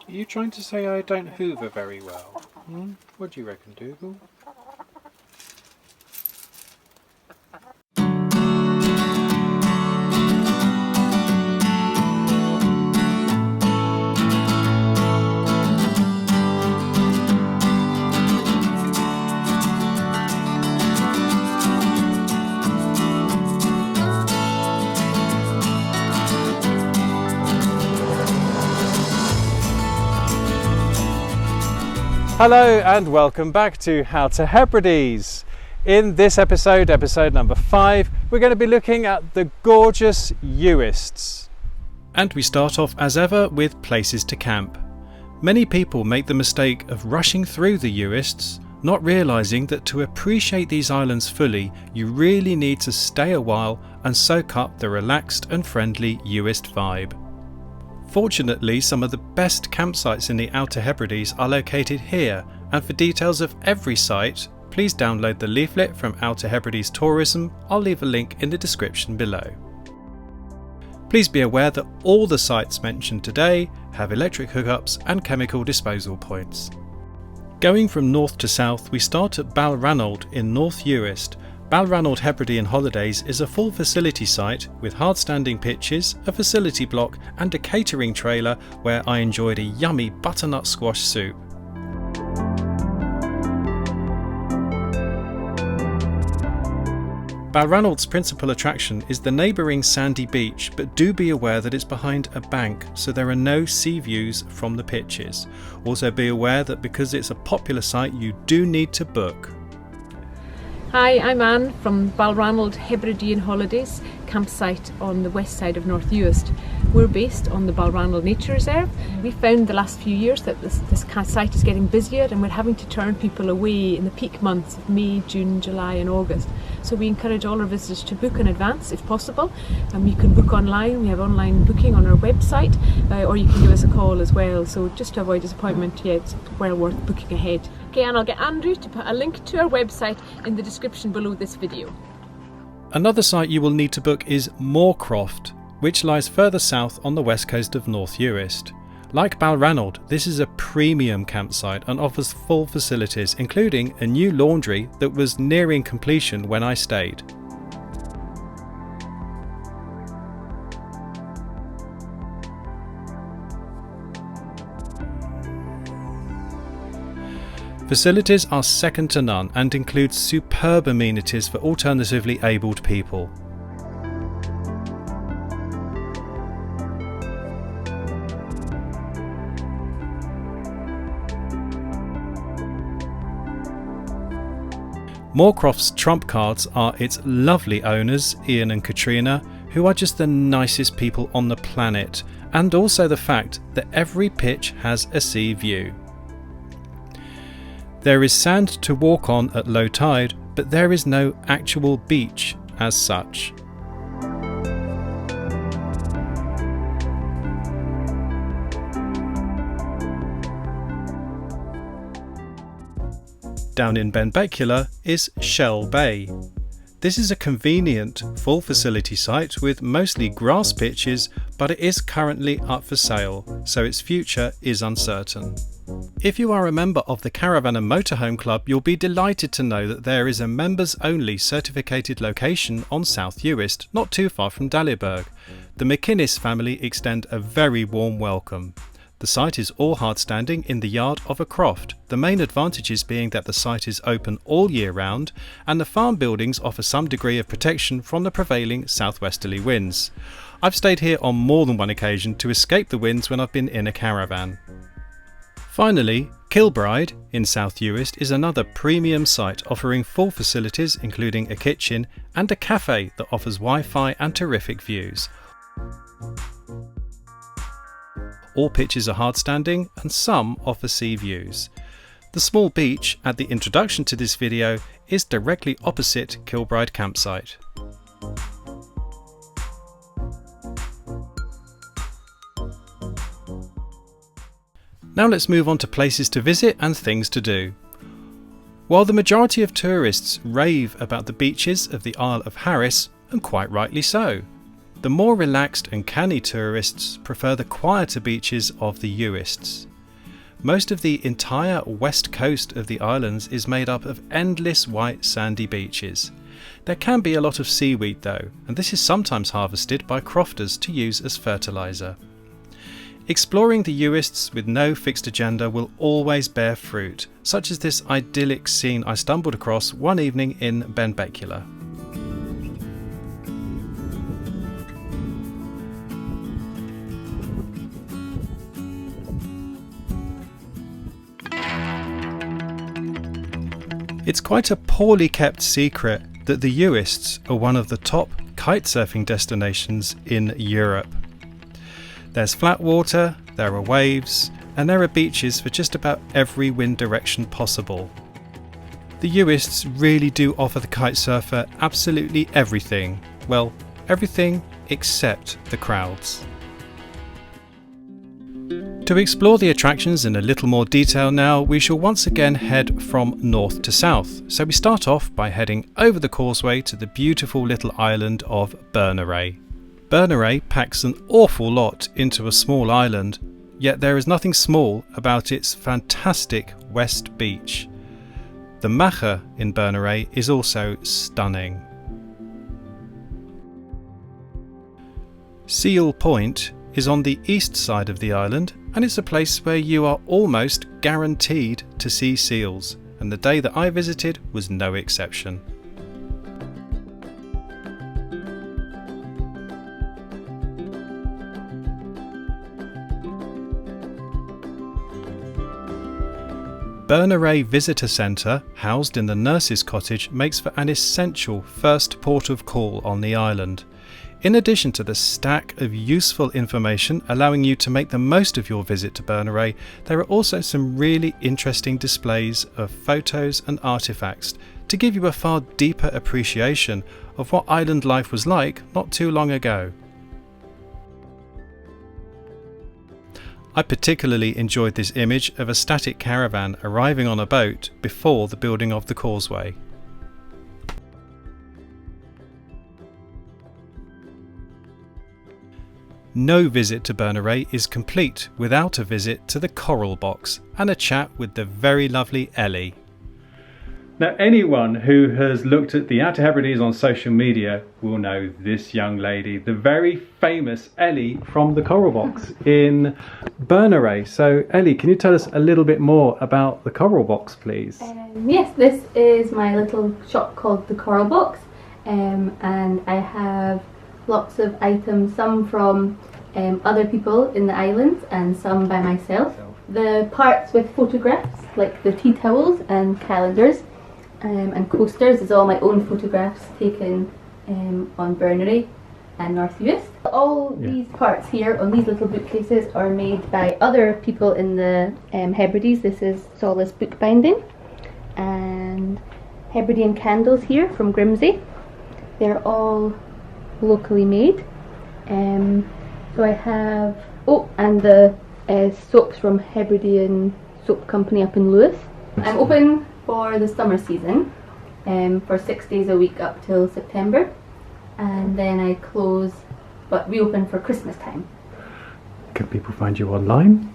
Are you trying to say I don't hoover very well? What do you reckon, Dougal? Hello and welcome back to How to Hebrides. In this episode number 5, we're going to be looking at the gorgeous Uists. And we start off as ever with places to camp. Many people make the mistake of rushing through the Uists, not realising that to appreciate these islands fully, you really need to stay a while and soak up the relaxed and friendly Uist vibe. Fortunately, some of the best campsites in the Outer Hebrides are located here, and for details of every site, please download the leaflet from Outer Hebrides Tourism. I'll leave a link in the description below. Please be aware that all the sites mentioned today have electric hookups and chemical disposal points. Going from north to south, we start at Balranald in North Uist. Balranald Hebridean Holidays is a full facility site with hard-standing pitches, a facility block and a catering trailer where I enjoyed a yummy butternut squash soup. Balranald's principal attraction is the neighbouring sandy beach, but do be aware that it's behind a bank, so there are no sea views from the pitches. Also be aware that because it's a popular site you do need to book. Hi, I'm Anne from Balranald Hebridean Holidays, campsite on the west side of North Uist. We're based on the Balranald Nature Reserve. We found the last few years that this site is getting busier and we're having to turn people away in the peak months of May, June, July and August. So we encourage all our visitors to book in advance if possible. You can book online, we have online booking on our website, or you can give us a call as well. So just to avoid disappointment, yeah, it's well worth booking ahead. Okay, and I'll get Andrew to put a link to our website in the description below this video. Another site you will need to book is Moorcroft, which lies further south on the west coast of North Uist. Like Balranald, this is a premium campsite and offers full facilities, including a new laundry that was nearing completion when I stayed. Facilities are second to none and include superb amenities for alternatively abled people. Moorcroft's trump cards are its lovely owners, Ian and Katrina, who are just the nicest people on the planet, and also the fact that every pitch has a sea view. There is sand to walk on at low tide, but there is no actual beach as such. Down in Benbecula is Shell Bay. This is a convenient, full facility site with mostly grass pitches, but it is currently up for sale, so its future is uncertain. If you are a member of the Caravan and Motorhome Club, you'll be delighted to know that there is a members-only certificated location on South Uist, not too far from Daliburg. The McInnes family extend a very warm welcome. The site is all hard-standing in the yard of a croft, the main advantages being that the site is open all year round and the farm buildings offer some degree of protection from the prevailing southwesterly winds. I've stayed here on more than one occasion to escape the winds when I've been in a caravan. Finally, Kilbride in South Uist is another premium site offering full facilities including a kitchen and a cafe that offers Wi-Fi and terrific views. All pitches are hard-standing and some offer sea views. The small beach at the introduction to this video is directly opposite Kilbride campsite. Now let's move on to places to visit and things to do. While the majority of tourists rave about the beaches of the Isle of Harris, and quite rightly so, the more relaxed and canny tourists prefer the quieter beaches of the Uists. most of the entire west coast of the islands is made up of endless white sandy beaches. There can be a lot of seaweed though, and this is sometimes harvested by crofters to use as fertiliser. Exploring the Uists with no fixed agenda will always bear fruit, such as this idyllic scene I stumbled across one evening in Benbecula. It's quite a poorly kept secret that the Uists are one of the top kitesurfing destinations in Europe. There's flat water, there are waves, and there are beaches for just about every wind direction possible. The Uists really do offer the kitesurfer absolutely everything. Well, everything except the crowds. To explore the attractions in a little more detail now, we shall once again head from north to south. So we start off by heading over the causeway to the beautiful little island of Berneray. Berneray packs an awful lot into a small island, yet there is nothing small about its fantastic west beach. The Macher in Berneray is also stunning. Seal Point is on the east side of the island, and it's a place where you are almost guaranteed to see seals, and the day that I visited was no exception. Berneray Visitor Centre, housed in the nurse's cottage, makes for an essential first port of call on the island. In addition to the stack of useful information allowing you to make the most of your visit to Berneray, there are also some really interesting displays of photos and artefacts to give you a far deeper appreciation of what island life was like not too long ago. I particularly enjoyed this image of a static caravan arriving on a boat before the building of the causeway. No visit to Berneray is complete without a visit to the Coral Box and a chat with the very lovely Ellie. Now, anyone who has looked at the Outer Hebrides on social media will know this young lady, the very famous Ellie from the Coral Box in Berneray. So, Ellie, can you tell us a little bit more about the Coral Box, please? Yes, this is my little shop called the Coral Box, and I have lots of items, some from other people in the islands and some by myself. The parts with photographs, like the tea towels and calendars, and coasters, is all my own photographs taken on Berneray and North Uist. All these parts here on these little bookcases are made by other people in the Hebrides. This is Solace bookbinding, and Hebridean candles here from Grimsay. They're all locally made. So I have, and the soaps from Hebridean Soap Company up in Lewis. I'm open for the summer season for 6 days a week up till September, and then I close but reopen for Christmas time. Can people find you online?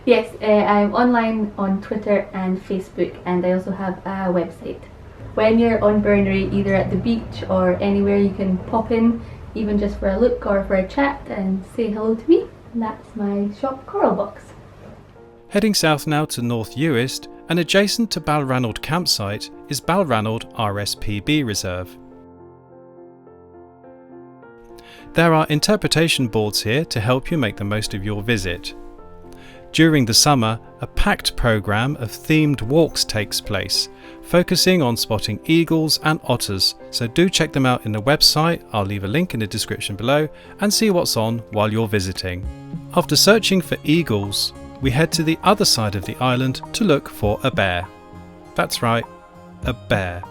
Yes, I'm online on Twitter and Facebook, and I also have a website. When you're on Berneray, either at the beach or anywhere, you can pop in, even just for a look or for a chat, and say hello to me. And that's my shop, Coral Box. Heading south now to North Uist, and adjacent to Balranald campsite is Balranald RSPB Reserve. There are interpretation boards here to help you make the most of your visit. During the summer, a packed programme of themed walks takes place, focusing on spotting eagles and otters, so do check them out in the website, I'll leave a link in the description below, and see what's on while you're visiting. After searching for eagles, we head to the other side of the island to look for a bear. That's right, a bear.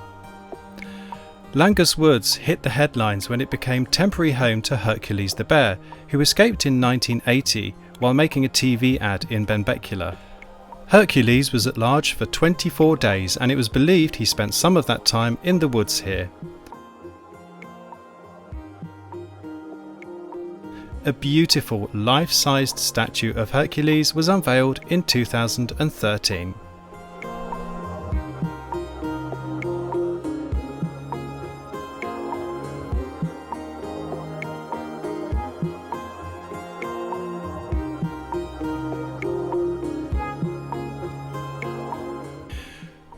Langus Woods hit the headlines when it became temporary home to Hercules the bear, who escaped in 1980 while making a TV ad in Benbecula. Hercules was at large for 24 days, and it was believed he spent some of that time in the woods here. a beautiful life-sized statue of Hercules was unveiled in 2013.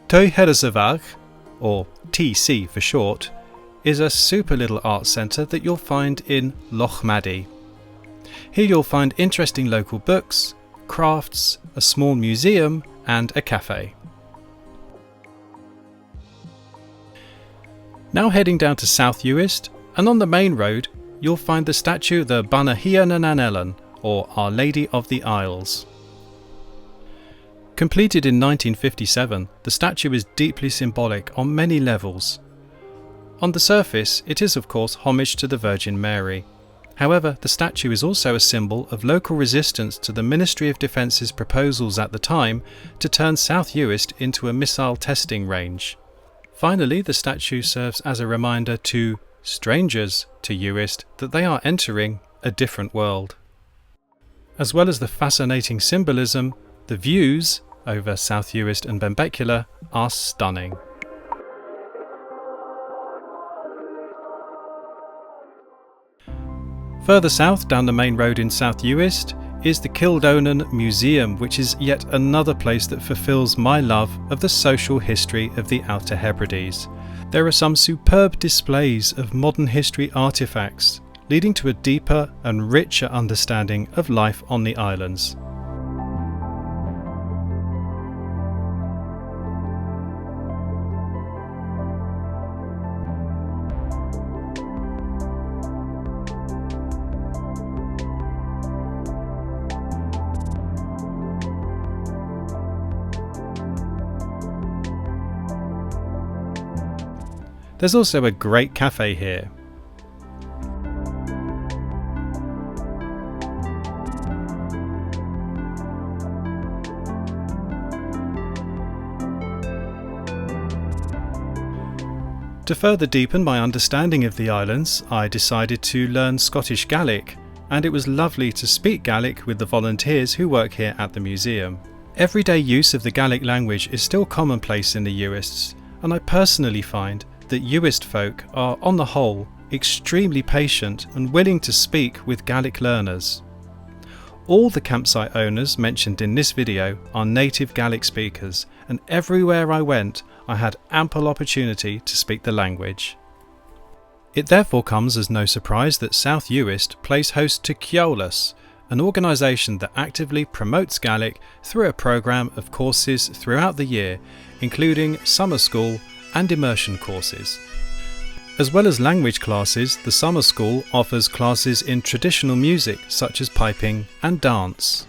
Tuigerseweg, or TC for short, is a super little art centre that you'll find in Lochmaddy. Here you'll find interesting local books, crafts, a small museum and a cafe. Now heading down to South Uist, and on the main road you'll find the statue the Benbecula an Ellen, or Our Lady of the Isles. Completed in 1957, the statue is deeply symbolic on many levels. On the surface, it is of course homage to the Virgin Mary. However, the statue is also a symbol of local resistance to the Ministry of Defence's proposals at the time to turn South Uist into a missile testing range. Finally, the statue serves as a reminder to strangers to Uist that they are entering a different world. As well as the fascinating symbolism, the views over South Uist and Benbecula are stunning. Further south down the main road in South Uist is the Kildonan Museum, which is yet another place that fulfills my love of the social history of the Outer Hebrides. There are some superb displays of modern history artefacts, leading to a deeper and richer understanding of life on the islands. There's also a great cafe here. To further deepen my understanding of the islands, I decided to learn Scottish Gaelic, and it was lovely to speak Gaelic with the volunteers who work here at the museum. Everyday use of the Gaelic language is still commonplace in the Uists, and I personally find that Uist folk are, on the whole, extremely patient and willing to speak with Gaelic learners. All the campsite owners mentioned in this video are native Gaelic speakers, and everywhere I went I had ample opportunity to speak the language. It therefore comes as no surprise that South Uist plays host to Ceollas, an organisation that actively promotes Gaelic through a programme of courses throughout the year, including summer school and immersion courses. As well as language classes, the summer school offers classes in traditional music such as piping and dance.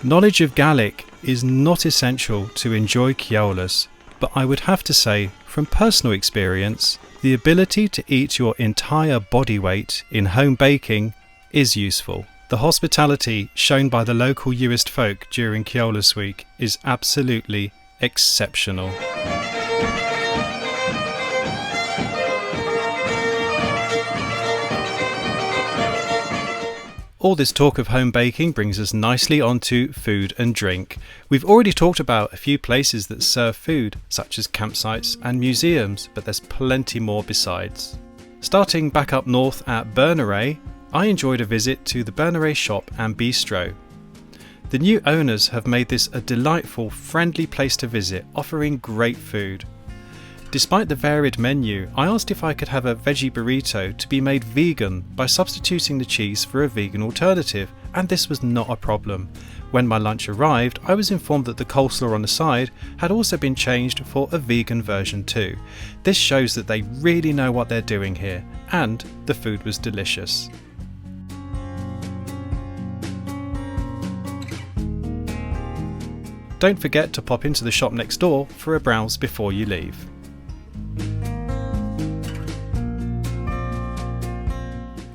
Knowledge of Gaelic is not essential to enjoy Ceollas, but I would have to say, from personal experience, the ability to eat your entire body weight in home baking is useful. The hospitality shown by the local Uist folk during Ceollas week is absolutely exceptional. All this talk of home baking brings us nicely onto food and drink. We've already talked about a few places that serve food, such as campsites and museums, but there's plenty more besides. Starting back up north at Berneray, I enjoyed a visit to the Berneray shop and bistro. The new owners have made this a delightful, friendly place to visit, offering great food. Despite the varied menu, I asked if I could have a veggie burrito to be made vegan by substituting the cheese for a vegan alternative, and this was not a problem. When my lunch arrived, I was informed that the coleslaw on the side had also been changed for a vegan version too. This shows that they really know what they're doing here, and the food was delicious. Don't forget to pop into the shop next door for a browse before you leave.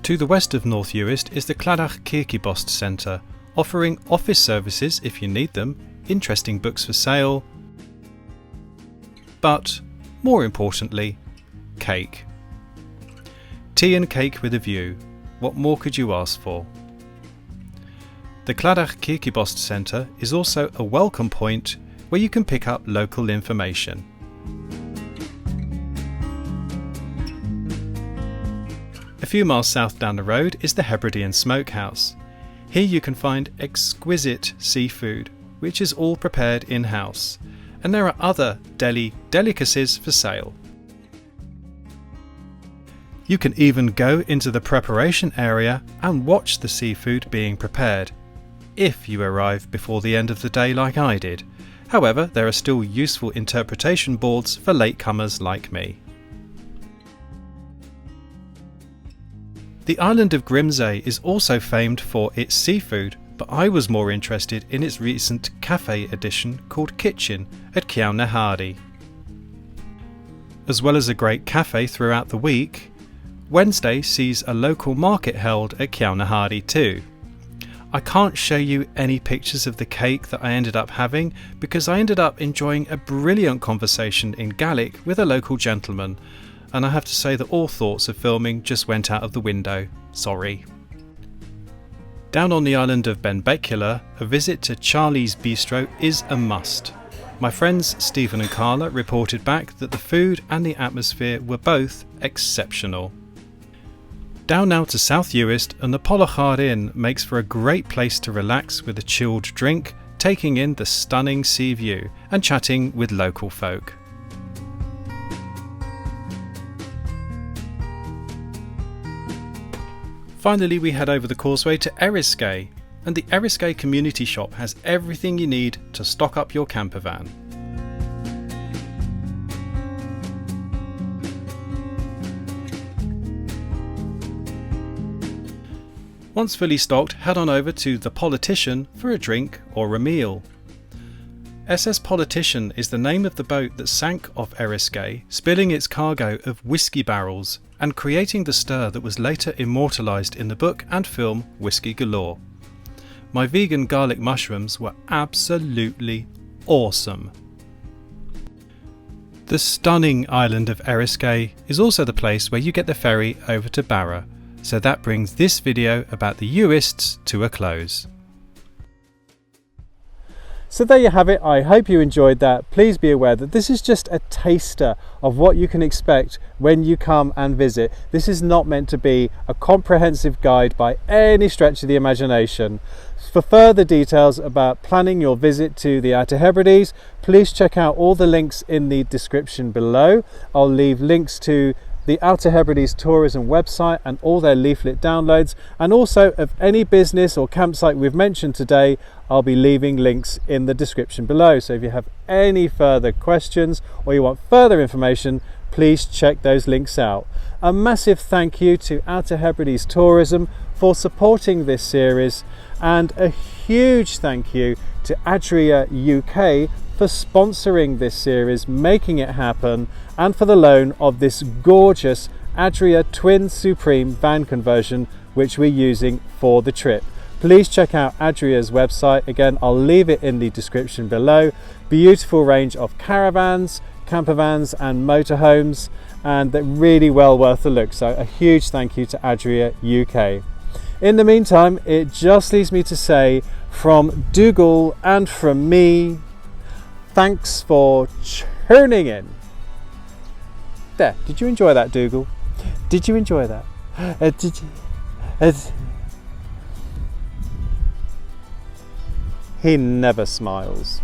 To the west of North Uist is the Cladach Kirkibost Centre, offering office services if you need them, interesting books for sale, but more importantly, cake. Tea and cake with a view. What more could you ask for? The Cladach Kirkibost Centre is also a welcome point where you can pick up local information. A few miles south down the road is the Hebridean Smokehouse. Here you can find exquisite seafood, which is all prepared in-house, and there are other delicacies for sale. You can even go into the preparation area and watch the seafood being prepared, if you arrive before the end of the day like I did. However, there are still useful interpretation boards for latecomers like me. The island of Grimsay is also famed for its seafood, but I was more interested in its recent cafe edition called Kitchen at Ciawnahady. As well as a great cafe throughout the week, Wednesday sees a local market held at Ciawnahady too. I can't show you any pictures of the cake that I ended up having because I ended up enjoying a brilliant conversation in Gaelic with a local gentleman, and I have to say that all thoughts of filming just went out of the window. Sorry. Down on the island of Benbecula, a visit to Charlie's Bistro is a must. My friends Stephen and Carla reported back that the food and the atmosphere were both exceptional. Down now to South Uist, and the Baleshare Inn makes for a great place to relax with a chilled drink, taking in the stunning sea view and chatting with local folk. Finally, we head over the causeway to Eriskay, and the Eriskay community shop has everything you need to stock up your camper van. Once fully stocked, head on over to The Politician for a drink or a meal. SS Politician is the name of the boat that sank off Eriskay, spilling its cargo of whiskey barrels and creating the stir that was later immortalised in the book and film Whiskey Galore. My vegan garlic mushrooms were absolutely awesome. The stunning island of Eriskay is also the place where you get the ferry over to Barra, so that brings this video about the Uists to a close. So there you have it. I hope you enjoyed that. Please be aware that this is just a taster of what you can expect when you come and visit. This is not meant to be a comprehensive guide by any stretch of the imagination. For further details about planning your visit to the Outer Hebrides, please check out all the links in the description below. I'll leave links to the Outer Hebrides tourism website and all their leaflet downloads, and also of any business or campsite we've mentioned today, I'll be leaving links in the description below. So if you have any further questions or you want further information, please check those links out. A massive thank you to Outer Hebrides Tourism for supporting this series, and a huge thank you to Adria UK for sponsoring this series, making it happen, and for the loan of this gorgeous Adria Twin Supreme van conversion which we're using for the trip. Please check out Adria's website. Again, I'll leave it in the description below. Beautiful range of caravans, camper vans and motorhomes, and they're really well worth the look. So a huge thank you to Adria UK. In the meantime, it just leaves me to say from Dougal and from me, thanks for tuning in. There, did you enjoy that, Dougal? Did you enjoy that? He never smiles.